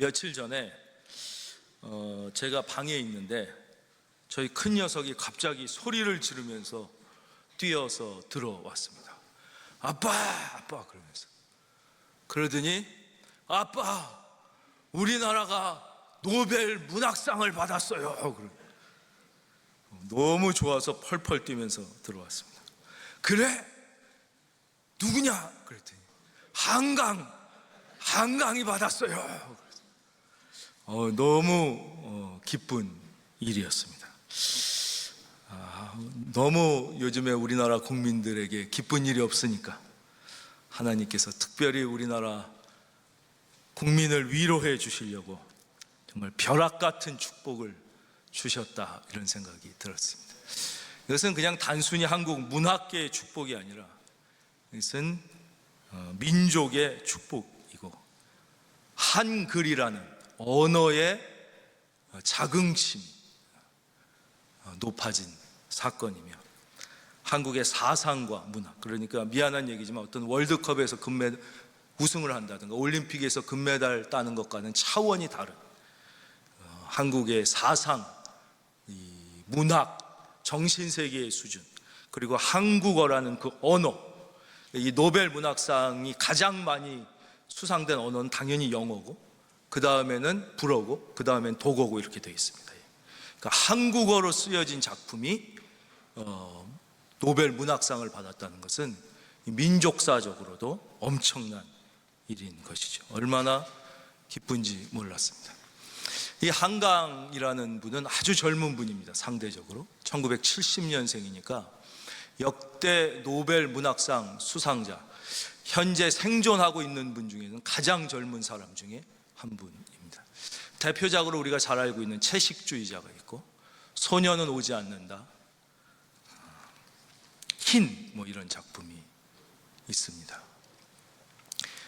며칠 전에 제가 방에 있는데 저희 큰 녀석이 갑자기 소리를 지르면서 뛰어서 들어왔습니다. 아빠! 아빠! 그러면서. 그러더니 아빠! 우리나라가 노벨 문학상을 받았어요. 너무 좋아서 펄펄 뛰면서 들어왔습니다. 그래? 누구냐? 그랬더니 한강이 받았어요. 너무 기쁜 일이었습니다. 너무 요즘에 우리나라 국민들에게 기쁜 일이 없으니까 하나님께서 특별히 우리나라 국민을 위로해 주시려고 정말 벼락 같은 축복을 주셨다, 이런 생각이 들었습니다. 이것은 그냥 단순히 한국 문학계의 축복이 아니라 이것은 민족의 축복이고 한글이라는 언어의 자긍심이 높아진 사건이며 한국의 사상과 문화, 그러니까 미안한 얘기지만 어떤 월드컵에서 우승을 한다든가 올림픽에서 금메달 따는 것과는 차원이 다른 한국의 사상, 문학, 정신세계의 수준, 그리고 한국어라는 그 언어, 이 노벨 문학상이 가장 많이 수상된 언어는 당연히 영어고, 그 다음에는 불어고, 그 다음엔 독어고, 이렇게 되어 있습니다. 그러니까 한국어로 쓰여진 작품이 노벨 문학상을 받았다는 것은 민족사적으로도 엄청난 일인 것이죠. 얼마나 기쁜지 몰랐습니다. 이 한강이라는 분은 아주 젊은 분입니다. 상대적으로 1970년생이니까 역대 노벨 문학상 수상자, 현재 생존하고 있는 분 중에는 가장 젊은 사람 중에 한 분입니다. 대표작으로 우리가 잘 알고 있는 채식주의자가 있고, 소녀는 오지 않는다, 이런 작품이 있습니다.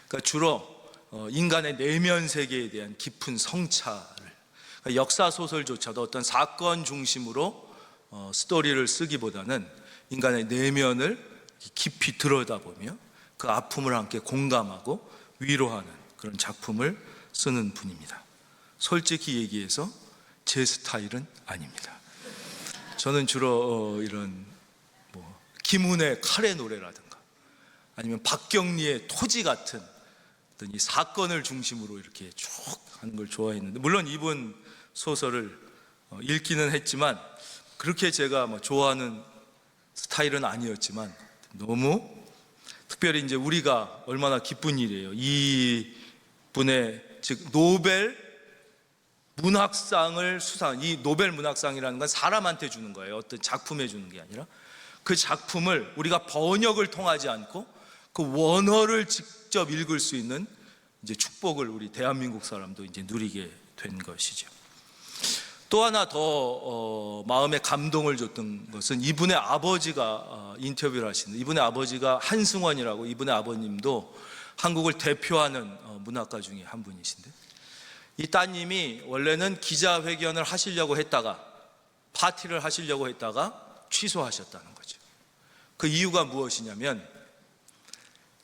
그러니까 주로 인간의 내면 세계에 대한 깊은 성찰을, 그러니까 역사 소설조차도 어떤 사건 중심으로 스토리를 쓰기보다는 인간의 내면을 깊이 들여다보며 그 아픔을 함께 공감하고 위로하는 그런 작품을 쓰는 분입니다. 솔직히 얘기해서 제 스타일은 아닙니다. 저는 주로 이런 김훈의 칼의 노래라든가 아니면 박경리의 토지 같은 어떤 이 사건을 중심으로 이렇게 쭉 하는 걸 좋아했는데, 물론 이분 소설을 읽기는 했지만 그렇게 제가 좋아하는 스타일은 아니었지만, 너무 특별히 이제 우리가 얼마나 기쁜 일이에요. 이 분의, 즉 노벨 문학상을 수상, 이 노벨 문학상이라는 건 사람한테 주는 거예요. 어떤 작품에 주는 게 아니라 그 작품을 우리가 번역을 통하지 않고 그 원어를 직접 읽을 수 있는 이제 축복을 우리 대한민국 사람도 이제 누리게 된 것이죠. 또 하나 더 마음에 감동을 줬던 것은 이분의 아버지가 인터뷰를 하시는데, 이분의 아버지가 한승원이라고, 이분의 아버님도 한국을 대표하는 문학가 중에 한 분이신데, 이 따님이 원래는 기자회견을 하시려고 했다가, 파티를 하시려고 했다가 취소하셨다는 거죠. 그 이유가 무엇이냐면,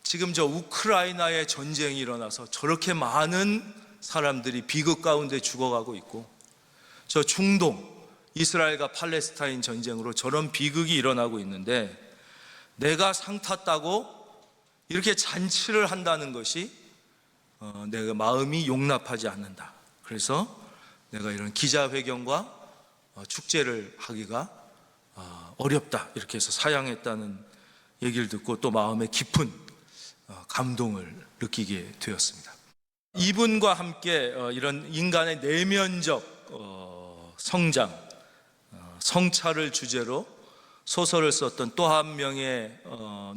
지금 저 우크라이나의 전쟁이 일어나서 저렇게 많은 사람들이 비극 가운데 죽어가고 있고, 저 중동, 이스라엘과 팔레스타인 전쟁으로 저런 비극이 일어나고 있는데 내가 상 탔다고 이렇게 잔치를 한다는 것이 내가 마음이 용납하지 않는다. 그래서 내가 이런 기자회견과 축제를 하기가 어렵다, 이렇게 해서 사양했다는 얘기를 듣고 또 마음에 깊은 감동을 느끼게 되었습니다. 이분과 함께 이런 인간의 내면적 성장, 성찰을 주제로 소설을 썼던 또 한 명의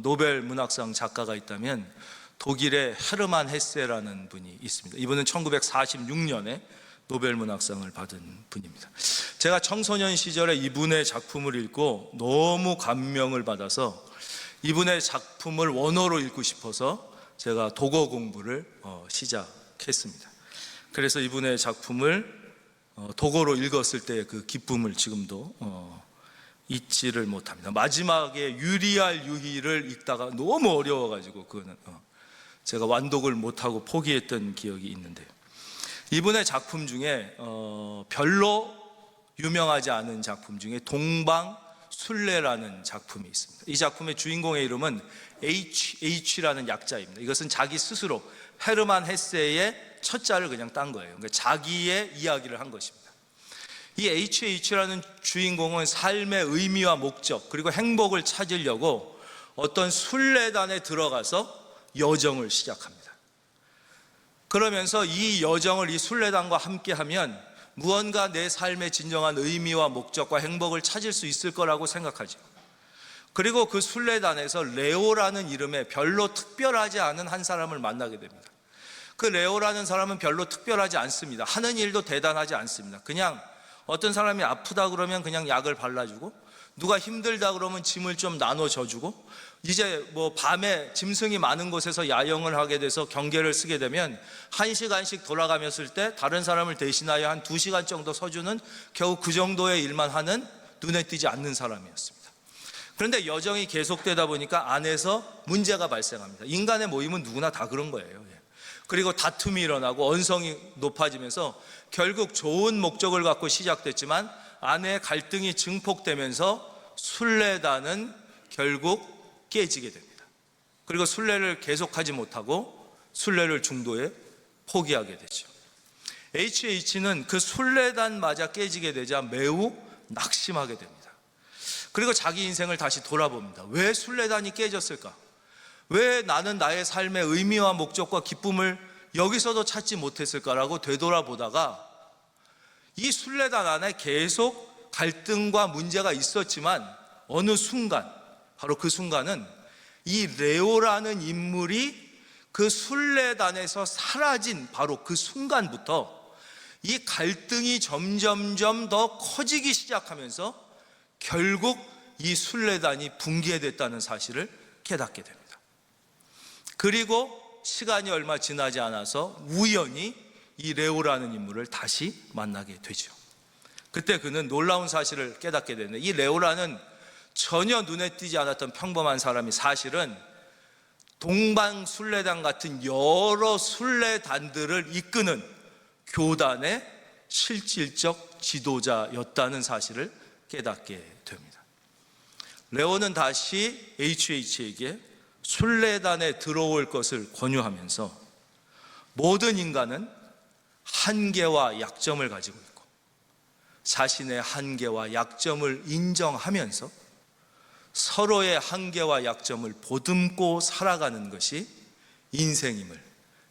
노벨 문학상 작가가 있다면 독일의 헤르만 헤세라는 분이 있습니다. 이분은 1946년에 노벨 문학상을 받은 분입니다. 제가 청소년 시절에 이분의 작품을 읽고 너무 감명을 받아서 이분의 작품을 원어로 읽고 싶어서 제가 독어 공부를 시작했습니다. 그래서 이분의 작품을 독어로 읽었을 때의 그 기쁨을 지금도 잊지를 못합니다. 마지막에 유리알 유희를 읽다가 너무 어려워가지고 그거는 제가 완독을 못하고 포기했던 기억이 있는데요. 이분의 작품 중에 별로 유명하지 않은 작품 중에 동방순례라는 작품이 있습니다. 이 작품의 주인공의 이름은 H라는 약자입니다. 이것은 자기 스스로 헤르만 헤세의 첫자를 그냥 딴 거예요. 그러니까 자기의 이야기를 한 것입니다. 이 H라는 주인공은 삶의 의미와 목적 그리고 행복을 찾으려고 어떤 순례단에 들어가서 여정을 시작합니다. 그러면서 이 여정을 이 순례단과 함께하면 무언가 내 삶의 진정한 의미와 목적과 행복을 찾을 수 있을 거라고 생각하죠. 그리고 그 순례단에서 레오라는 이름의 별로 특별하지 않은 한 사람을 만나게 됩니다. 그 레오라는 사람은 별로 특별하지 않습니다. 하는 일도 대단하지 않습니다. 그냥 어떤 사람이 아프다 그러면 그냥 약을 발라주고, 누가 힘들다 그러면 짐을 좀 나눠줘주고, 이제 밤에 짐승이 많은 곳에서 야영을 하게 돼서 경계를 쓰게 되면 1시간씩 돌아가면서 때 다른 사람을 대신하여 한 2시간 정도 서주는 겨우 그 정도의 일만 하는 눈에 띄지 않는 사람이었습니다. 그런데 여정이 계속되다 보니까 안에서 문제가 발생합니다. 인간의 모임은 누구나 다 그런 거예요. 그리고 다툼이 일어나고 언성이 높아지면서 결국 좋은 목적을 갖고 시작됐지만 안에 갈등이 증폭되면서 순례단은 결국 깨지게 됩니다. 그리고 순례를 계속하지 못하고 순례를 중도에 포기하게 되죠. HH는 그 순례단마저 깨지게 되자 매우 낙심하게 됩니다. 그리고 자기 인생을 다시 돌아봅니다. 왜 순례단이 깨졌을까? 왜 나는 나의 삶의 의미와 목적과 기쁨을 여기서도 찾지 못했을까라고 되돌아보다가 이 순례단 안에 계속 갈등과 문제가 있었지만 어느 순간, 바로 그 순간은 이 레오라는 인물이 그 순례단에서 사라진 바로 그 순간부터 이 갈등이 점점점 더 커지기 시작하면서 결국 이 순례단이 붕괴됐다는 사실을 깨닫게 됩니다. 그리고 시간이 얼마 지나지 않아서 우연히 이 레오라는 인물을 다시 만나게 되죠. 그때 그는 놀라운 사실을 깨닫게 되는데, 이 레오라는 전혀 눈에 띄지 않았던 평범한 사람이 사실은 동방순례단 같은 여러 순례단들을 이끄는 교단의 실질적 지도자였다는 사실을 깨닫게 됩니다. 레오는 다시 HH에게 순례단에 들어올 것을 권유하면서 모든 인간은 한계와 약점을 가지고 있고 자신의 한계와 약점을 인정하면서 서로의 한계와 약점을 보듬고 살아가는 것이 인생임을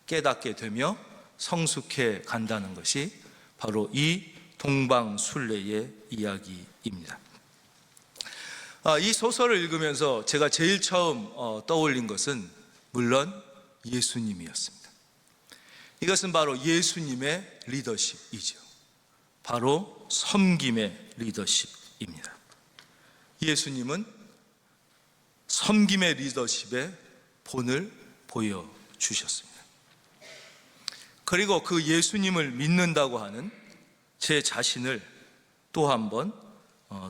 깨닫게 되며 성숙해 간다는 것이 바로 이 동방순례의 이야기입니다. 이 소설을 읽으면서 제가 제일 처음 떠올린 것은 물론 예수님이었습니다. 이것은 바로 예수님의 리더십이죠. 바로 섬김의 리더십입니다. 예수님은 섬김의 리더십의 본을 보여주셨습니다. 그리고 그 예수님을 믿는다고 하는 제 자신을 또 한 번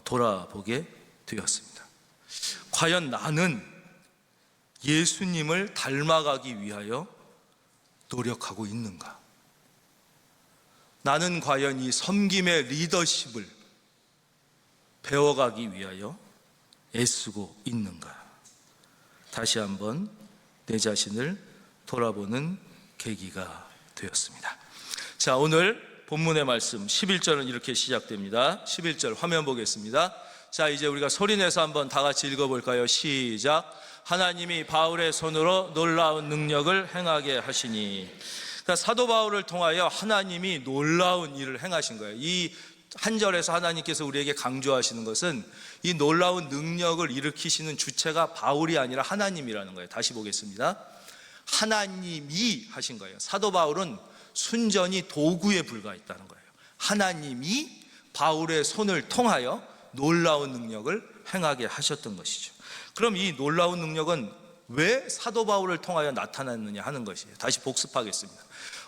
돌아보게 되었습니다. 과연 나는 예수님을 닮아가기 위하여 노력하고 있는가? 나는 과연 이 섬김의 리더십을 배워가기 위하여 애쓰고 있는가? 다시 한번 내 자신을 돌아보는 계기가 되었습니다. 자, 오늘 본문의 말씀 11절은 이렇게 시작됩니다. 11절 화면 보겠습니다. 자, 이제 우리가 소리내서 한번 다 같이 읽어볼까요? 시작. 하나님이 바울의 손으로 놀라운 능력을 행하게 하시니. 그러니까 사도 바울을 통하여 하나님이 놀라운 일을 행하신 거예요. 이 한 절에서 하나님께서 우리에게 강조하시는 것은 이 놀라운 능력을 일으키시는 주체가 바울이 아니라 하나님이라는 거예요. 다시 보겠습니다. 하나님이 하신 거예요. 사도 바울은 순전히 도구에 불과했다는 거예요. 하나님이 바울의 손을 통하여 놀라운 능력을 행하게 하셨던 것이죠. 그럼 이 놀라운 능력은 왜 사도 바울을 통하여 나타났느냐 하는 것이에요. 다시 복습하겠습니다.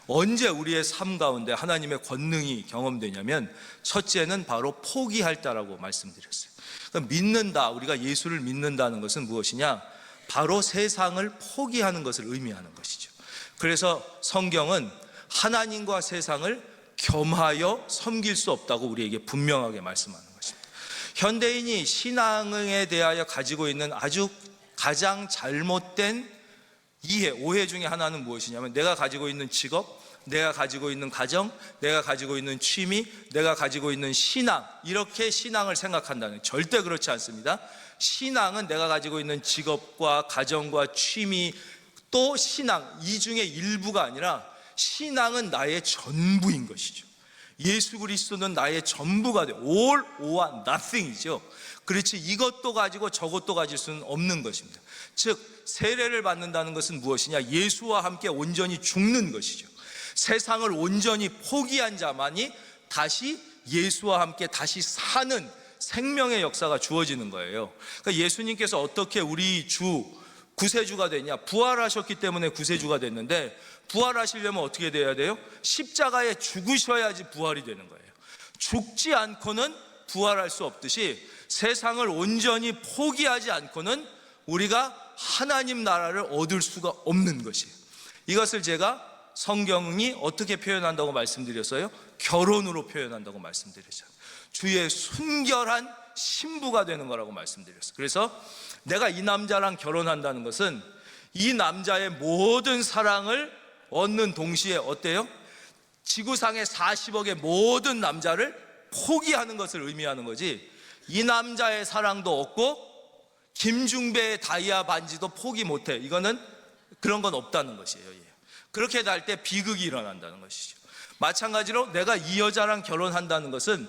언제 우리의 삶 가운데 하나님의 권능이 경험되냐면 첫째는 바로 포기할 때라고 말씀드렸어요. 그러니까 믿는다, 우리가 예수를 믿는다는 것은 무엇이냐? 바로 세상을 포기하는 것을 의미하는 것이죠. 그래서 성경은 하나님과 세상을 겸하여 섬길 수 없다고 우리에게 분명하게 말씀하는 것입니다. 현대인이 신앙에 대하여 가지고 있는 아주 가장 잘못된 이해, 오해 중에 하나는 무엇이냐면, 내가 가지고 있는 직업, 내가 가지고 있는 가정, 내가 가지고 있는 취미, 내가 가지고 있는 신앙, 이렇게 신앙을 생각한다는, 절대 그렇지 않습니다. 신앙은 내가 가지고 있는 직업과 가정과 취미, 또 신앙, 이 중에 일부가 아니라 신앙은 나의 전부인 것이죠. 예수 그리스도는 나의 전부가 돼. all or nothing이죠. 그렇지 이것도 가지고 저것도 가질 수는 없는 것입니다. 즉 세례를 받는다는 것은 무엇이냐? 예수와 함께 온전히 죽는 것이죠. 세상을 온전히 포기한 자만이 다시 예수와 함께 다시 사는 생명의 역사가 주어지는 거예요. 그러니까 예수님께서 어떻게 우리 주 구세주가 됐냐? 부활하셨기 때문에 구세주가 됐는데, 부활하시려면 어떻게 돼야 돼요? 십자가에 죽으셔야지 부활이 되는 거예요. 죽지 않고는 부활할 수 없듯이 세상을 온전히 포기하지 않고는 우리가 하나님 나라를 얻을 수가 없는 것이에요. 이것을 제가 성경이 어떻게 표현한다고 말씀드렸어요? 결혼으로 표현한다고 말씀드렸잖아요. 주의 순결한 신부가 되는 거라고 말씀드렸어요. 그래서 내가 이 남자랑 결혼한다는 것은 이 남자의 모든 사랑을 얻는 동시에 어때요? 지구상의 40억의 모든 남자를 포기하는 것을 의미하는 거지, 이 남자의 사랑도 얻고 김중배의 다이아 반지도 포기 못해, 이거는 그런 건 없다는 것이에요. 그렇게 될 때 비극이 일어난다는 것이죠. 마찬가지로 내가 이 여자랑 결혼한다는 것은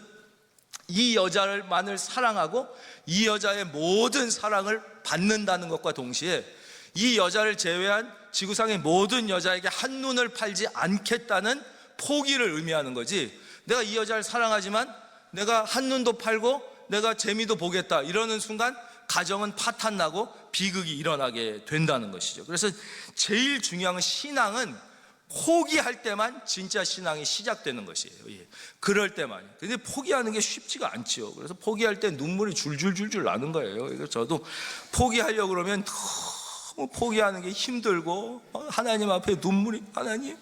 이 여자만을 사랑하고 이 여자의 모든 사랑을 받는다는 것과 동시에 이 여자를 제외한 지구상의 모든 여자에게 한눈을 팔지 않겠다는 포기를 의미하는 거지, 내가 이 여자를 사랑하지만 내가 한눈도 팔고 내가 재미도 보겠다 이러는 순간 가정은 파탄나고 비극이 일어나게 된다는 것이죠. 그래서 제일 중요한 건, 신앙은 포기할 때만 진짜 신앙이 시작되는 것이에요. 그럴 때만. 근데 포기하는 게 쉽지가 않지요. 그래서 포기할 때 눈물이 줄줄줄줄 나는 거예요. 그래서 저도 포기하려고 그러면 너무 포기하는 게 힘들고, 하나님 앞에 눈물이, 하나님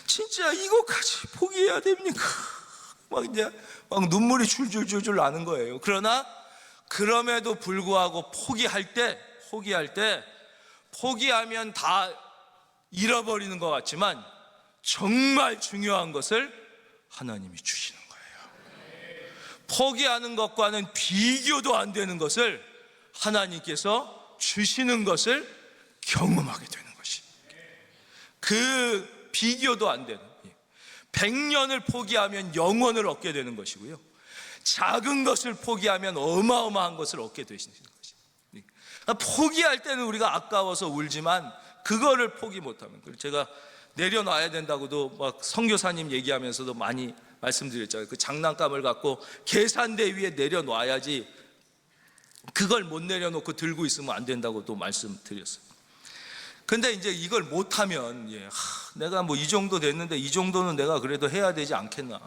진짜 이거까지 포기해야 됩니까? 막 눈물이 줄줄줄줄 나는 거예요. 그러나 그럼에도 불구하고 포기하면 다 잃어버리는 것 같지만 정말 중요한 것을 하나님이 주시는 거예요. 포기하는 것과는 비교도 안 되는 것을 하나님께서 주시는 것을 경험하게 되는 것입니다. 그 비교도 안 되는, 100년을 포기하면 영원을 얻게 되는 것이고요, 작은 것을 포기하면 어마어마한 것을 얻게 되시는 것입니다. 포기할 때는 우리가 아까워서 울지만 그거를 포기 못하면, 제가 내려놔야 된다고도 막 선교사님 얘기하면서도 많이 말씀드렸잖아요. 그 장난감을 갖고 계산대 위에 내려놔야지, 그걸 못 내려놓고 들고 있으면 안 된다고도 말씀드렸어요. 근데 이제 이걸 못하면, 내가 뭐 이 정도 됐는데 이 정도는 내가 그래도 해야 되지 않겠나,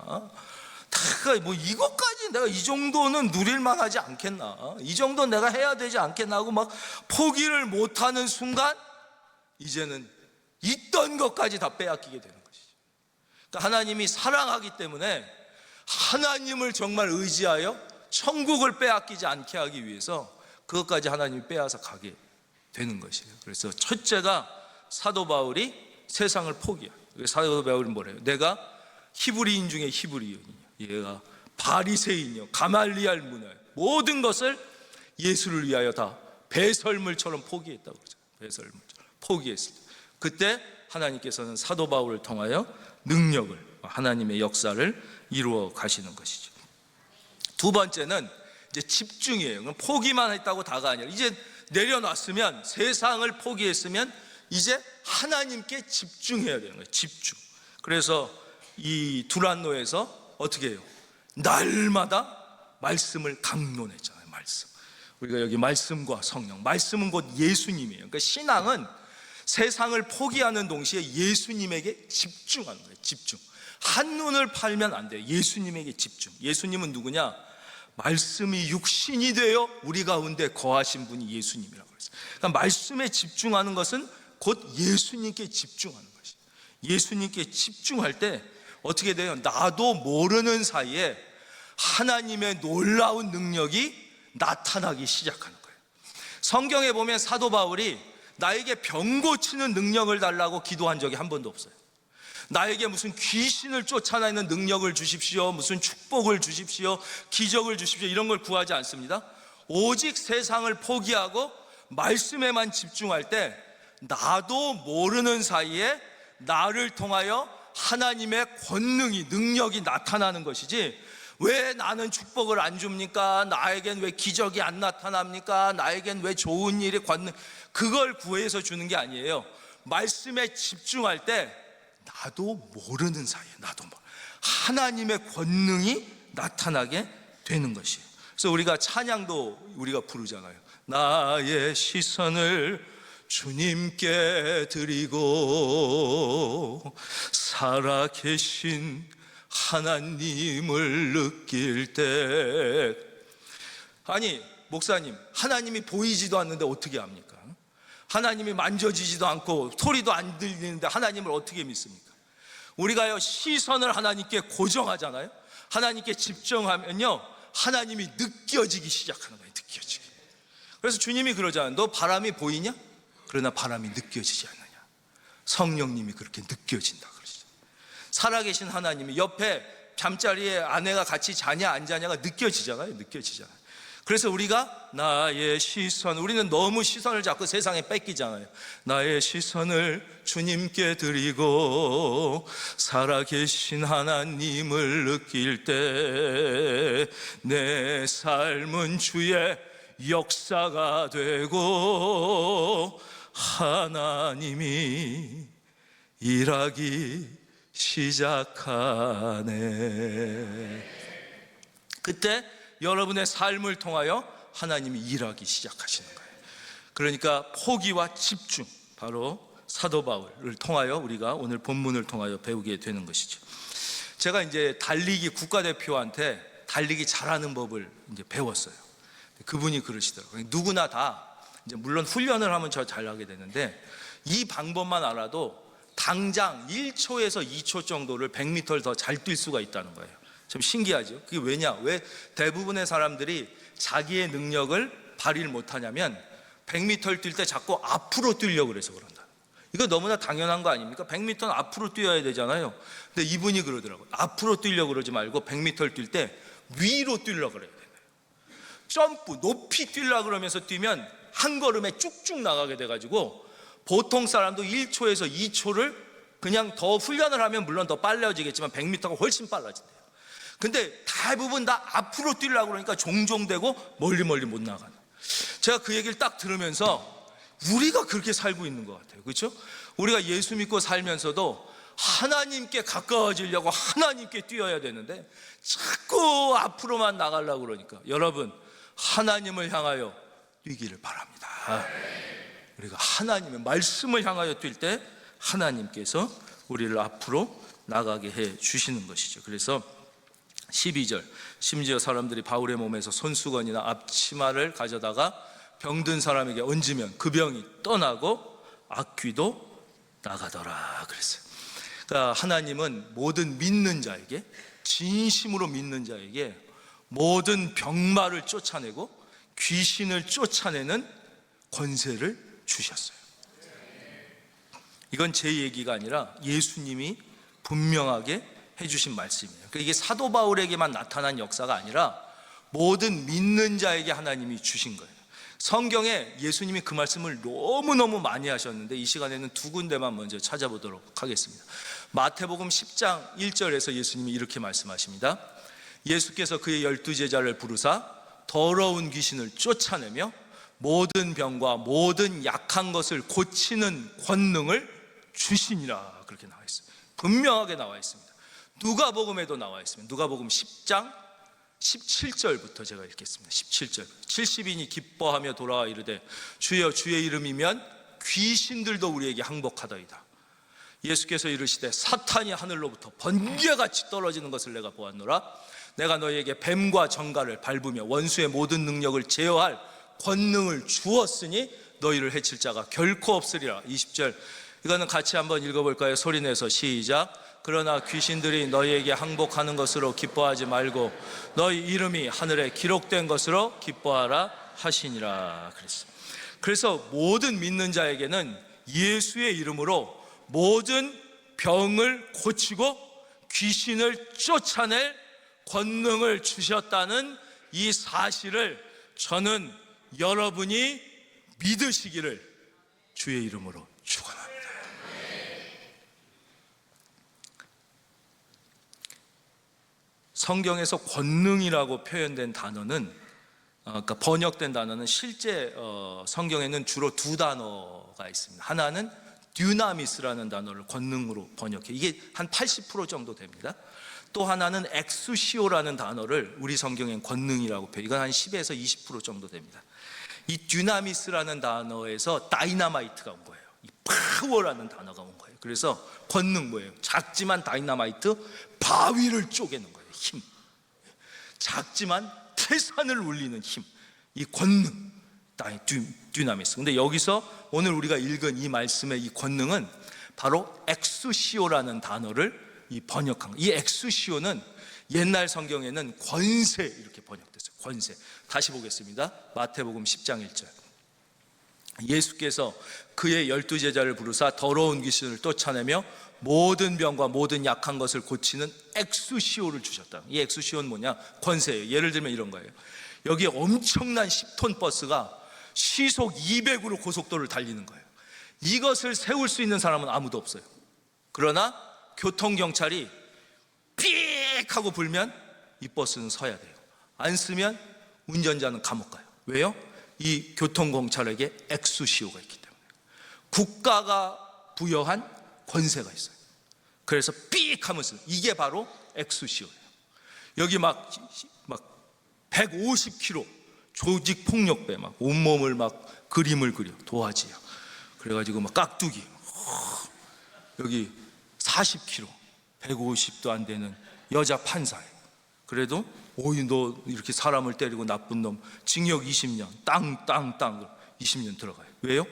뭐 이것까지 내가 이 정도는 누릴만 하지 않겠나, 이 정도 내가 해야 되지 않겠나 하고 막 포기를 못하는 순간 이제는 있던 것까지 다 빼앗기게 되는 것이죠. 그러니까 하나님이 사랑하기 때문에 하나님을 정말 의지하여 천국을 빼앗기지 않게 하기 위해서 그것까지 하나님이 빼앗아 가게 되는 것이에요. 그래서 첫째가 사도 바울이 세상을 포기해요. 사도 바울이 뭐래요? 내가 히브리인 중에 히브리인이요, 얘가 바리새인이요, 가말리알 문화요, 모든 것을 예수를 위하여 다 배설물처럼 포기했다고 그러죠. 배설물처럼 포기했을 때, 그때 하나님께서는 사도 바울을 통하여 능력을, 하나님의 역사를 이루어 가시는 것이죠. 두 번째는 이제 집중이에요. 포기만 했다고 다가 아니라, 이제 내려놨으면, 세상을 포기했으면 이제 하나님께 집중해야 되는 거예요. 집중. 그래서 이 두란노에서 어떻게 해요? 날마다 말씀을 강론했잖아요. 말씀. 우리가 여기 말씀과 성령, 말씀은 곧 예수님이에요. 그러니까 신앙은 세상을 포기하는 동시에 예수님에게 집중하는 거예요. 집중. 한눈을 팔면 안 돼요. 예수님에게 집중. 예수님은 누구냐? 말씀이 육신이 되어 우리 가운데 거하신 분이 예수님이라고 그랬어요. 그러니까 말씀에 집중하는 것은 곧 예수님께 집중하는 것이에요. 예수님께 집중할 때 어떻게 돼요? 나도 모르는 사이에 하나님의 놀라운 능력이 나타나기 시작하는 거예요. 성경에 보면 사도 바울이 나에게 병 고치는 능력을 달라고 기도한 적이 한 번도 없어요. 나에게 무슨 귀신을 쫓아내는 능력을 주십시오, 무슨 축복을 주십시오, 기적을 주십시오, 이런 걸 구하지 않습니다. 오직 세상을 포기하고 말씀에만 집중할 때 나도 모르는 사이에 나를 통하여 하나님의 권능이, 능력이 나타나는 것이지, 왜 나는 축복을 안 줍니까? 나에겐 왜 기적이 안 나타납니까? 나에겐 왜 좋은 일이 권능, 그걸 구해서 주는 게 아니에요. 말씀에 집중할 때 나도 모르는 사이에 하나님의 권능이 나타나게 되는 것이에요. 그래서 우리가 찬양도 우리가 부르잖아요. 나의 시선을 주님께 드리고 살아계신 하나님을 느낄 때. 아니 목사님, 하나님이 보이지도 않는데 어떻게 합니까? 하나님이 만져지지도 않고 소리도 안 들리는데 하나님을 어떻게 믿습니까? 우리가요, 시선을 하나님께 고정하잖아요. 하나님께 집중하면요, 하나님이 느껴지기 시작하는 거예요. 느껴지기. 그래서 주님이 그러잖아요. 너 바람이 보이냐? 그러나 바람이 느껴지지 않느냐. 성령님이 그렇게 느껴진다 그러시죠. 살아계신 하나님이 옆에 잠자리에 아내가 같이 자냐 안 자냐가 느껴지잖아요. 느껴지잖아요. 그래서 우리가 나의 시선, 우리는 너무 시선을 자꾸 세상에 뺏기잖아요. 나의 시선을 주님께 드리고 살아계신 하나님을 느낄 때 내 삶은 주의 역사가 되고 하나님이 일하기 시작하네. 그때 여러분의 삶을 통하여 하나님이 일하기 시작하시는 거예요. 그러니까 포기와 집중, 바로 사도 바울을 통하여 우리가 오늘 본문을 통하여 배우게 되는 것이죠. 제가 이제 달리기 국가대표한테 달리기 잘하는 법을 이제 배웠어요. 그분이 그러시더라고요. 누구나 다 이제 물론 훈련을 하면 저 잘하게 되는데 이 방법만 알아도 당장 1초에서 2초 정도를 100m를 더 잘 뛸 수가 있다는 거예요. 좀 신기하죠? 그게 왜냐? 왜 대부분의 사람들이 자기의 능력을 발휘를 못하냐면 100m를 뛸 때 자꾸 앞으로 뛰려고 그래서 그런다. 이거 너무나 당연한 거 아닙니까? 100m는 앞으로 뛰어야 되잖아요. 근데 이분이 그러더라고요. 앞으로 뛰려고 그러지 말고 100m를 뛸 때 위로 뛰려고 그래야 돼요. 점프, 높이 뛰려고 그러면서 뛰면 한 걸음에 쭉쭉 나가게 돼가지고 보통 사람도 1초에서 2초를 그냥 더 훈련을 하면 물론 더 빨라지겠지만 100m가 훨씬 빨라진대요. 근데 대부분 다 앞으로 뛰려고 그러니까 종종 되고 멀리 못 나가는. 제가 그 얘기를 딱 들으면서 우리가 그렇게 살고 있는 것 같아요. 그렇죠? 우리가 예수 믿고 살면서도 하나님께 가까워지려고 하나님께 뛰어야 되는데 자꾸 앞으로만 나가려고 그러니까 여러분, 하나님을 향하여 뛰기를 바랍니다. 우리가 하나님의 말씀을 향하여 뛸 때 하나님께서 우리를 앞으로 나가게 해 주시는 것이죠. 그래서 12절, 심지어 사람들이 바울의 몸에서 손수건이나 앞치마를 가져다가 병든 사람에게 얹으면 그 병이 떠나고 악귀도 나가더라 그랬어요. 그러니까 하나님은 모든 믿는 자에게, 진심으로 믿는 자에게 모든 병마를 쫓아내고 귀신을 쫓아내는 권세를 주셨어요. 이건 제 얘기가 아니라 예수님이 분명하게 해주신 말씀이에요. 그러니까 이게 사도 바울에게만 나타난 역사가 아니라 모든 믿는 자에게 하나님이 주신 거예요. 성경에 예수님이 그 말씀을 너무너무 많이 하셨는데 이 시간에는 두 군데만 먼저 찾아보도록 하겠습니다. 마태복음 10장 1절에서 예수님이 이렇게 말씀하십니다. 예수께서 그의 12제자를 부르사 더러운 귀신을 쫓아내며 모든 병과 모든 약한 것을 고치는 권능을 주시니라. 그렇게 나와 있어요. 분명하게 나와 있습니다. 누가복음에도 나와 있습니다. 누가복음 10장 17절부터 제가 읽겠습니다. 17절. 70인이 기뻐하며 돌아와 이르되 주여, 주의 이름이면 귀신들도 우리에게 항복하더이다. 예수께서 이르시되 사탄이 하늘로부터 번개같이 떨어지는 것을 내가 보았노라. 내가 너희에게 뱀과 정갈을 밟으며 원수의 모든 능력을 제어할 권능을 주었으니 너희를 해칠 자가 결코 없으리라. 20절. 이거는 같이 한번 읽어볼까요? 소리내서 시작. 그러나 귀신들이 너희에게 항복하는 것으로 기뻐하지 말고 너희 이름이 하늘에 기록된 것으로 기뻐하라 하시니라 그랬습니다. 그래서 모든 믿는 자에게는 예수의 이름으로 모든 병을 고치고 귀신을 쫓아낼 권능을 주셨다는 이 사실을 저는 여러분이 믿으시기를 주의 이름으로 축원합니다. 성경에서 권능이라고 표현된 단어는 그러니까 번역된 단어는 실제 성경에는 주로 두 단어가 있습니다. 하나는 듀나미스라는 단어를 권능으로 번역해. 이게 한 80% 정도 됩니다. 또 하나는 엑수시오라는 단어를 우리 성경엔 권능이라고 표현. 이건 한 10에서 20% 정도 됩니다. 이 듀나미스라는 단어에서 다이나마이트가 온 거예요. 이 파워라는 단어가 온 거예요. 그래서 권능 뭐예요? 작지만 다이나마이트, 바위를 쪼개는 거예요. 힘. 작지만 태산을 울리는 힘. 이 권능, 듀나미스. 근데 여기서 오늘 우리가 읽은 이 말씀의 이 권능은 바로 엑수시오라는 단어를 번역한 거예요. 이 엑수시오는 옛날 성경에는 권세 이렇게 번역됐어요. 권세. 다시 보겠습니다. 마태복음 10장 1절. 예수께서 그의 12제자를 부르사 더러운 귀신을 쫓아내며 모든 병과 모든 약한 것을 고치는 엑수시오를 주셨다. 이 엑수시오는 뭐냐? 권세예요. 예를 들면 이런 거예요. 여기 엄청난 10톤 버스가 시속 200으로 고속도로를 달리는 거예요. 이것을 세울 수 있는 사람은 아무도 없어요. 그러나 교통경찰이 삑 하고 불면 이 버스는 서야 돼요. 안 쓰면 운전자는 감옥 가요. 왜요? 이 교통경찰에게 엑수시오가 있기 때문에. 국가가 부여한 권세가 있어요. 그래서 삑 하면서 이게 바로 엑수시오예요. 여기 막 150km 조직 폭력배 막 온몸을 막 그림을 그려 도화지야. 그래가지고 막 깍두기 여기 40km 150도 안 되는 여자 판사예요. 그래도 오이 너 이렇게 사람을 때리고 나쁜 놈 징역 20년 땅 20년 들어가요. 왜요?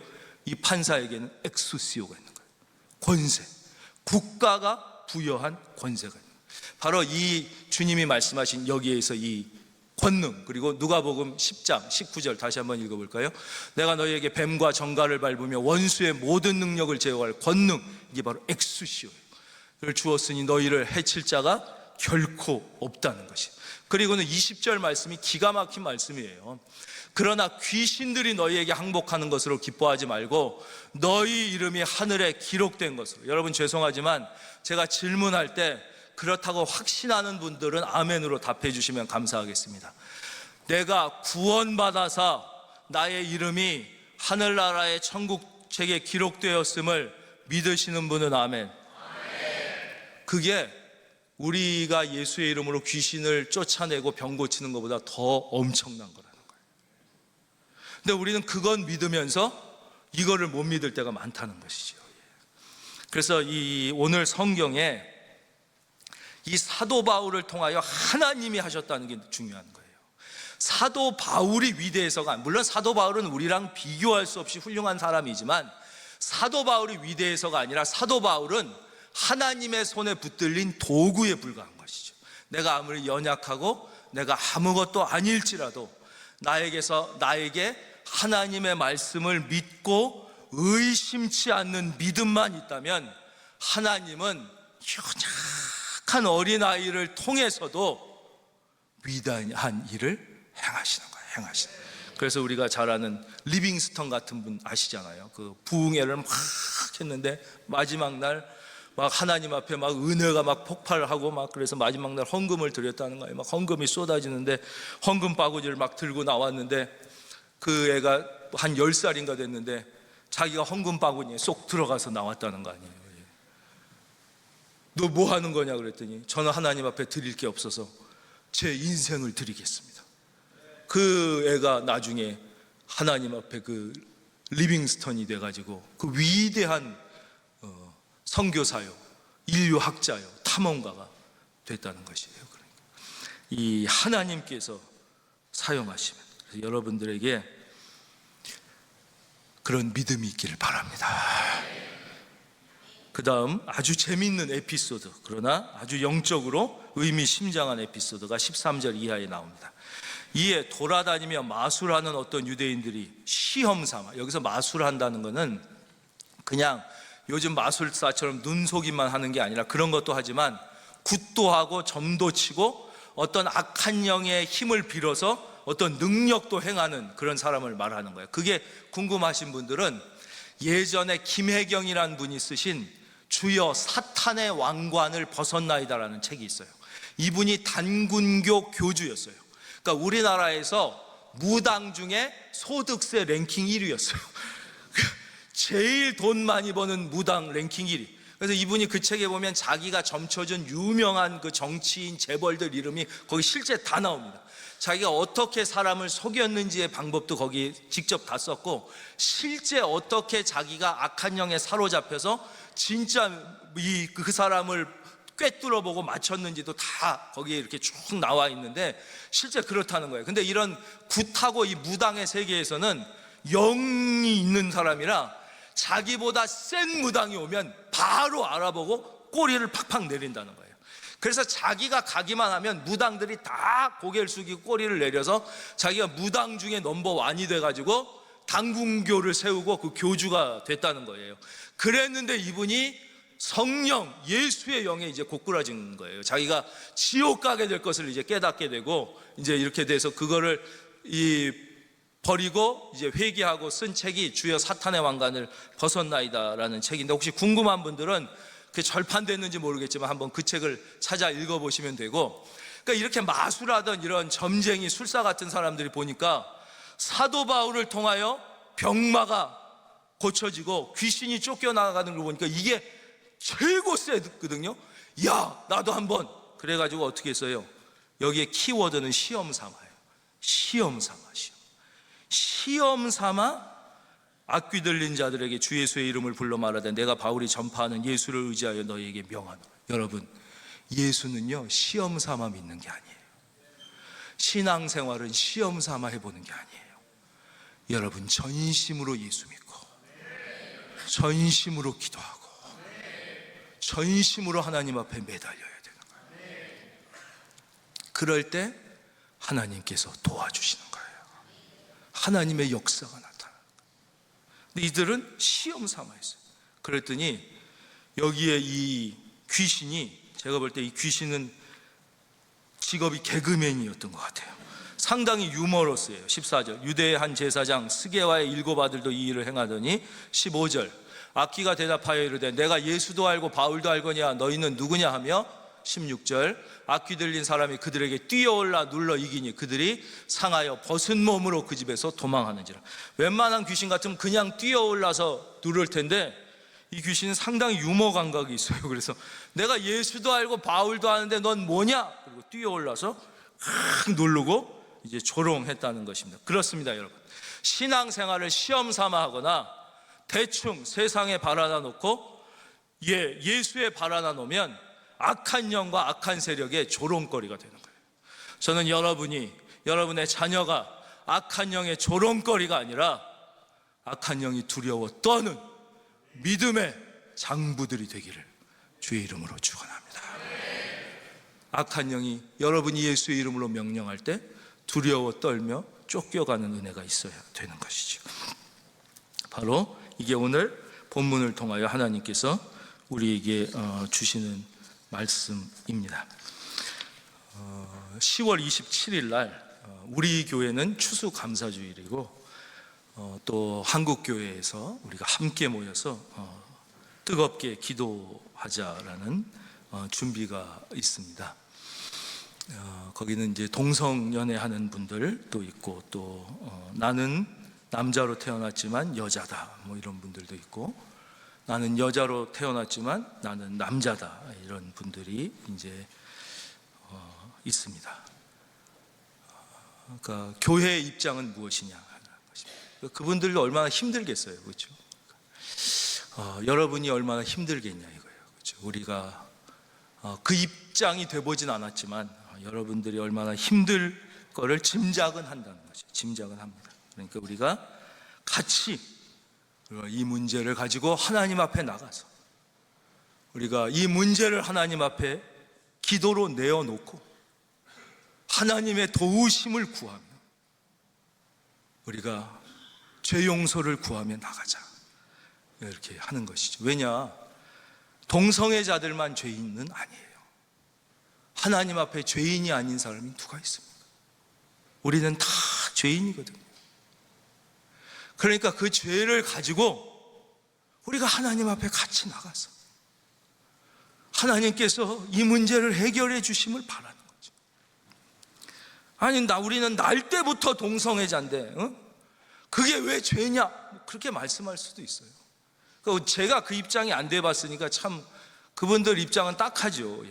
이 판사에게는 엑수시오가 있는 거예요. 권세, 국가가 부여한 권세가 있는 거예요. 바로 이 주님이 말씀하신 여기에서 이 권능, 그리고 누가복음 10장 19절 다시 한번 읽어볼까요? 내가 너희에게 뱀과 정갈을 밟으며 원수의 모든 능력을 제어할 권능, 이게 바로 엑수시오예요. 를 주었으니 너희를 해칠 자가 결코 없다는 것이. 그리고는 20절 말씀이 기가 막힌 말씀이에요. 그러나 귀신들이 너희에게 항복하는 것으로 기뻐하지 말고 너희 이름이 하늘에 기록된 것으로. 여러분 죄송하지만 제가 질문할 때 그렇다고 확신하는 분들은 아멘으로 답해 주시면 감사하겠습니다. 내가 구원받아서 나의 이름이 하늘나라의 천국책에 기록되었음을 믿으시는 분은 아멘. 그게 우리가 예수의 이름으로 귀신을 쫓아내고 병 고치는 것보다 더 엄청난 거라는 거예요. 근데 우리는 그건 믿으면서 이거를 못 믿을 때가 많다는 것이죠. 그래서 이 오늘 성경에 이 사도 바울을 통하여 하나님이 하셨다는 게 중요한 거예요. 사도 바울이 위대해서가, 물론 사도 바울은 우리랑 비교할 수 없이 훌륭한 사람이지만 사도 바울이 위대해서가 아니라 사도 바울은 하나님의 손에 붙들린 도구에 불과한 것이죠. 내가 아무리 연약하고 내가 아무것도 아닐지라도 나에게 하나님의 말씀을 믿고 의심치 않는 믿음만 있다면 하나님은 연약한 어린아이를 통해서도 위대한 일을 행하시는 거예요. 그래서 우리가 잘 아는 리빙스턴 같은 분 아시잖아요. 그 부흥회를 막 했는데 마지막 날 막 하나님 앞에 막 은혜가 막 폭발하고 막 그래서 마지막 날 헌금을 드렸다는 거예요. 막 헌금이 쏟아지는데 헌금 바구니를 막 들고 나왔는데 그 애가 한 10살인가 됐는데 자기가 헌금 바구니에 쏙 들어가서 나왔다는 거 아니에요. 너 뭐 하는 거냐 그랬더니 저는 하나님 앞에 드릴 게 없어서 제 인생을 드리겠습니다. 그 애가 나중에 하나님 앞에 그 리빙스턴이 돼가지고 그 위대한 선교사요, 인류학자요, 탐험가가 됐다는 것이에요. 그러니까 이 하나님께서 사용하시면 여러분들에게 그런 믿음이 있기를 바랍니다. 그 다음 아주 재미있는 에피소드, 그러나 아주 영적으로 의미심장한 에피소드가 13절 이하에 나옵니다. 이에 돌아다니며 마술하는 어떤 유대인들이 시험 삼아, 여기서 마술한다는 것은 그냥 요즘 마술사처럼 눈속임만 하는 게 아니라 그런 것도 하지만 굿도 하고 점도 치고 어떤 악한 영의 힘을 빌어서 어떤 능력도 행하는 그런 사람을 말하는 거예요. 그게 궁금하신 분들은 예전에 김혜경이라는 분이 쓰신 주여 사탄의 왕관을 벗었나이다라는 책이 있어요. 이분이 단군교 교주였어요. 그러니까 우리나라에서 무당 중에 소득세 랭킹 1위였어요. 제일 돈 많이 버는 무당 랭킹 1위. 그래서 이분이 그 책에 보면 자기가 점쳐준 유명한 그 정치인 재벌들 이름이 거기 실제 다 나옵니다. 자기가 어떻게 사람을 속였는지의 방법도 거기 직접 다 썼고, 실제 어떻게 자기가 악한 영에 사로잡혀서 진짜 그 사람을 꿰뚫어 보고 맞췄는지도 다 거기에 이렇게 쭉 나와 있는데 실제 그렇다는 거예요. 근데 이런 굿하고 이 무당의 세계에서는 영이 있는 사람이라 자기보다 센 무당이 오면 바로 알아보고 꼬리를 팍팍 내린다는 거예요. 그래서 자기가 가기만 하면 무당들이 다 고개를 숙이고 꼬리를 내려서 자기가 무당 중에 넘버원이 돼가지고 단군교를 세우고 그 교주가 됐다는 거예요. 그랬는데 이분이 성령 예수의 영에 이제 고꾸라진 거예요. 자기가 지옥 가게 될 것을 이제 깨닫게 되고, 이제 이렇게 돼서 그거를 버리고 이제 회개하고 쓴 책이 주여 사탄의 왕관을 벗었나이다라는 책인데, 혹시 궁금한 분들은 그게 절판됐는지 모르겠지만 한번 그 책을 찾아 읽어보시면 되고, 그러니까 이렇게 마술하던 이런 점쟁이 술사 같은 사람들이 보니까 사도 바울을 통하여 병마가 고쳐지고 귀신이 쫓겨나가는 걸 보니까 이게 최고 세거든요. 야, 나도 한번. 그래가지고 어떻게 했어요? 여기에 키워드는 시험 삼아요. 시험 삼아, 시험 삼아 악귀 들린 자들에게 주 예수의 이름을 불러 말하되 내가 바울이 전파하는 예수를 의지하여 너희에게 명하노라. 여러분, 예수는요 시험 삼아 믿는 게 아니에요. 신앙생활은 시험 삼아 해보는 게 아니에요. 여러분, 전심으로 예수 믿고 전심으로 기도하고 전심으로 하나님 앞에 매달려야 되는 거예요. 그럴 때 하나님께서 도와주시는 거예요. 하나님의 역사가 나타나요. 근데 이들은 시험 삼아 했어요. 그랬더니 여기에 이 귀신이, 제가 볼 때 이 귀신은 직업이 개그맨이었던 것 같아요. 상당히 유머러스예요. 14절 유대의 한 제사장 스게와의 7 아들도 이 일을 행하더니 15절 악귀가 대답하여 이르되 내가 예수도 알고 바울도 알거냐 너희는 누구냐 하며 16절 악귀 들린 사람이 그들에게 뛰어올라 눌러 이기니 그들이 상하여 벗은 몸으로 그 집에서 도망하는지라. 웬만한 귀신 같으면 그냥 뛰어올라서 누를 텐데 이 귀신은 상당히 유머 감각이 있어요. 그래서 내가 예수도 알고 바울도 아는데 넌 뭐냐? 그리고 뛰어올라서 확 누르고 이제 조롱했다는 것입니다. 그렇습니다, 여러분. 신앙생활을 시험 삼아 하거나 대충 세상에 바라다 놓고 예수에 바라다 놓으면 악한 영과 악한 세력의 조롱거리가 되는 거예요. 저는 여러분의 자녀가 악한 영의 조롱거리가 아니라 악한 영이 두려워 떠는 믿음의 장부들이 되기를 주의 이름으로 축원합니다. 악한 영이 여러분이 예수의 이름으로 명령할 때 두려워 떨며 쫓겨가는 은혜가 있어야 되는 것이죠. 바로 이게 오늘 본문을 통하여 하나님께서 우리에게 주시는 말씀입니다. 10월 27일 날 우리 교회는 추수감사주일이고 또 한국교회에서 우리가 함께 모여서 뜨겁게 기도하자라는 준비가 있습니다. 거기는 이제 동성연애하는 분들도 있고 또 나는 남자로 태어났지만 여자다 뭐 이런 분들도 있고, 나는 여자로 태어났지만 나는 남자다 이런 분들이 이제 있습니다. 그러니까 교회의 입장은 무엇이냐 하는 것입니다. 그분들도 얼마나 힘들겠어요, 그렇죠? 여러분이 얼마나 힘들겠냐 이거예요, 그렇죠? 우리가 그 입장이 돼보진 않았지만 여러분들이 얼마나 힘들 거를 짐작은 한다는 거죠. 짐작은 합니다. 그러니까 우리가 같이 이 문제를 가지고 하나님 앞에 나가서 우리가 이 문제를 하나님 앞에 기도로 내어놓고 하나님의 도우심을 구하며 우리가 죄 용서를 구하며 나가자, 이렇게 하는 것이죠. 왜냐? 동성애자들만 죄인은 아니에요. 하나님 앞에 죄인이 아닌 사람이 누가 있습니까? 우리는 다 죄인이거든요. 그러니까 그 죄를 가지고 우리가 하나님 앞에 같이 나가서 하나님께서 이 문제를 해결해 주심을 바라는 거죠. 아니, 우리는 날 때부터 동성애자인데 그게 왜 죄냐? 그렇게 말씀할 수도 있어요. 그러니까 제가 그 입장이 안 돼봤으니까 참 그분들 입장은 딱하죠.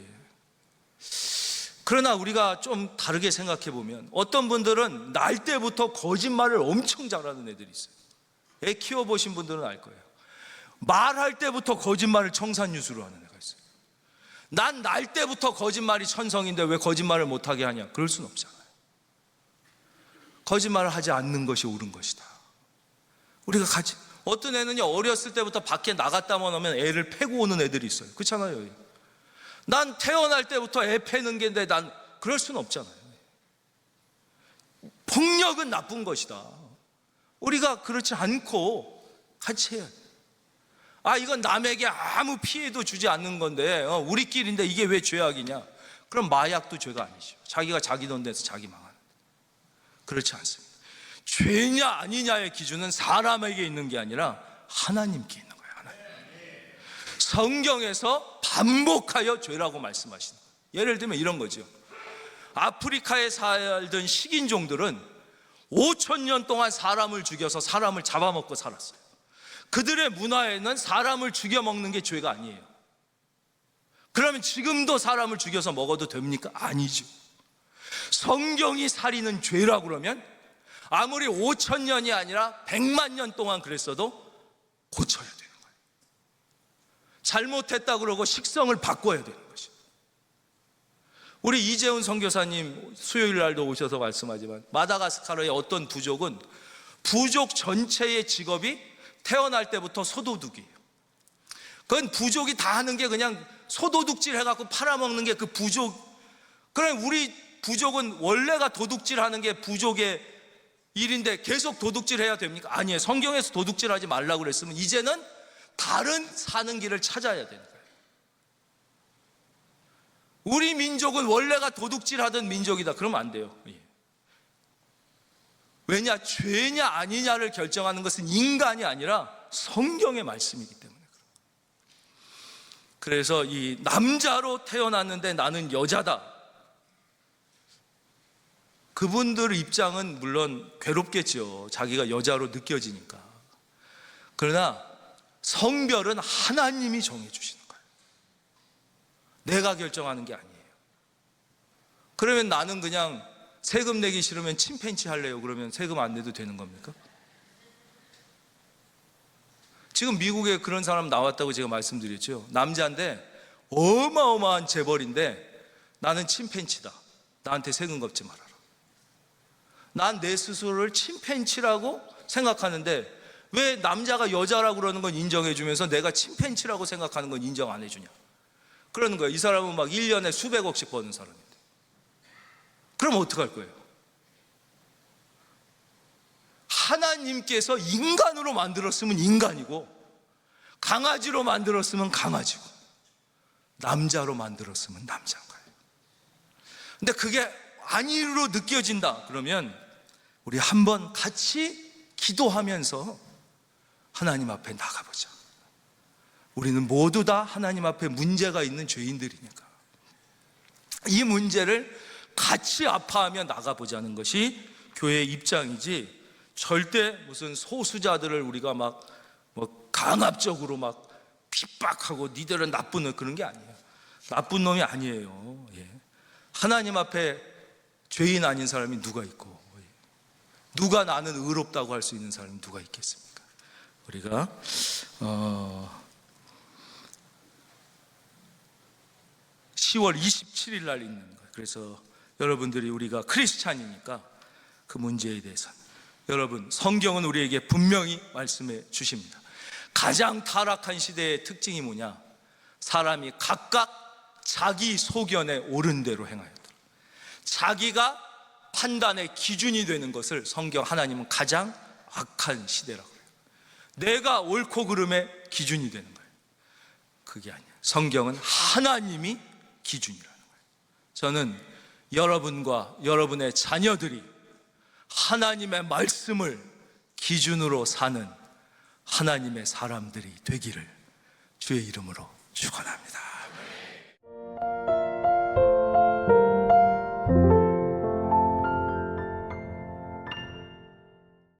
그러나 우리가 좀 다르게 생각해 보면 어떤 분들은 날 때부터 거짓말을 엄청 잘하는 애들이 있어요. 애 키워보신 분들은 알 거예요. 말할 때부터 거짓말을 청산유수로 하는 애가 있어요. 난 날 때부터 거짓말이 천성인데 왜 거짓말을 못하게 하냐? 그럴 수는 없잖아요. 거짓말을 하지 않는 것이 옳은 것이다. 우리가 같이, 어떤 애는요, 어렸을 때부터 밖에 나갔다만 하면 애를 패고 오는 애들이 있어요. 그렇잖아요. 난 태어날 때부터 애 패는 게인데 난 그럴 수는 없잖아요. 폭력은 나쁜 것이다. 우리가 그렇지 않고 같이 해야 돼. 이건 남에게 아무 피해도 주지 않는 건데 우리끼리인데 이게 왜 죄악이냐? 그럼 마약도 죄가 아니죠. 자기가 자기 돈 내서 자기 망하는. 그렇지 않습니다. 죄냐 아니냐의 기준은 사람에게 있는 게 아니라 하나님께 있는 거예요. 하나님. 성경에서 반복하여 죄라고 말씀하시는 거예요. 예를 들면 이런 거죠. 아프리카에 살던 식인종들은 5,000년 동안 사람을 죽여서 사람을 잡아먹고 살았어요. 그들의 문화에는 사람을 죽여 먹는 게 죄가 아니에요. 그러면 지금도 사람을 죽여서 먹어도 됩니까? 아니죠. 성경이 살인은 죄라고 그러면 아무리 5,000년이 아니라 100만 년 동안 그랬어도 고쳐야 되는 거예요. 잘못했다 그러고 식성을 바꿔야 되는 것이에요. 우리 이재훈 선교사님 수요일 날도 오셔서 말씀하지만 마다가스카르의 어떤 부족은 부족 전체의 직업이 태어날 때부터 소도둑이에요. 그건 부족이 다 하는 게 그냥 소도둑질 해갖고 팔아먹는 게 그 부족. 그럼 우리 부족은 원래가 도둑질 하는 게 부족의 일인데 계속 도둑질 해야 됩니까? 아니에요. 성경에서 도둑질 하지 말라고 그랬으면 이제는 다른 사는 길을 찾아야 되는 거예요. 우리 민족은 원래가 도둑질 하던 민족이다. 그러면 안 돼요. 왜냐? 죄냐 아니냐를 결정하는 것은 인간이 아니라 성경의 말씀이기 때문에. 그래서 이 남자로 태어났는데 나는 여자다, 그분들 입장은 물론 괴롭겠죠. 자기가 여자로 느껴지니까. 그러나 성별은 하나님이 정해주시는 거예요. 내가 결정하는 게 아니에요. 그러면 나는 그냥 세금 내기 싫으면 침팬치 할래요. 그러면 세금 안 내도 되는 겁니까? 지금 미국에 그런 사람 나왔다고 제가 말씀드렸죠. 남자인데 어마어마한 재벌인데 나는 침팬치다. 나한테 세금 걷지 말아라. 난 내 스스로를 침팬치라고 생각하는데 왜 남자가 여자라고 그러는 건 인정해 주면서 내가 침팬치라고 생각하는 건 인정 안 해주냐? 그러는 거예요. 이 사람은 막 1년에 수백억씩 버는 사람인데. 그럼 어떡할 거예요? 하나님께서 인간으로 만들었으면 인간이고 강아지로 만들었으면 강아지고 남자로 만들었으면 남자인 거예요. 근데 그게 아니로 느껴진다 그러면 우리 한번 같이 기도하면서 하나님 앞에 나가보자. 우리는 모두 다 하나님 앞에 문제가 있는 죄인들이니까 이 문제를 같이 아파하며 나가보자는 것이 교회의 입장이지, 절대 무슨 소수자들을 우리가 막 강압적으로 막 핍박하고 니들은 나쁜 놈, 그런 게 아니에요. 나쁜 놈이 아니에요. 하나님 앞에 죄인 아닌 사람이 누가 있고, 누가 나는 의롭다고 할 수 있는 사람이 누가 있겠습니까? 우리가 10월 27일 날 있는 거예요. 그래서 여러분들이 우리가 크리스찬이니까 그 문제에 대해서 여러분, 성경은 우리에게 분명히 말씀해 주십니다. 가장 타락한 시대의 특징이 뭐냐? 사람이 각각 자기 소견에 옳은 대로 행하였더라. 자기가 판단의 기준이 되는 것을 성경 하나님은 가장 악한 시대라고 해요. 내가 옳고 그름의 기준이 되는 거예요. 그게 아니에요. 성경은 하나님이 기준이라는 거예요. 저는 여러분과 여러분의 자녀들이 하나님의 말씀을 기준으로 사는 하나님의 사람들이 되기를 주의 이름으로 축원합니다.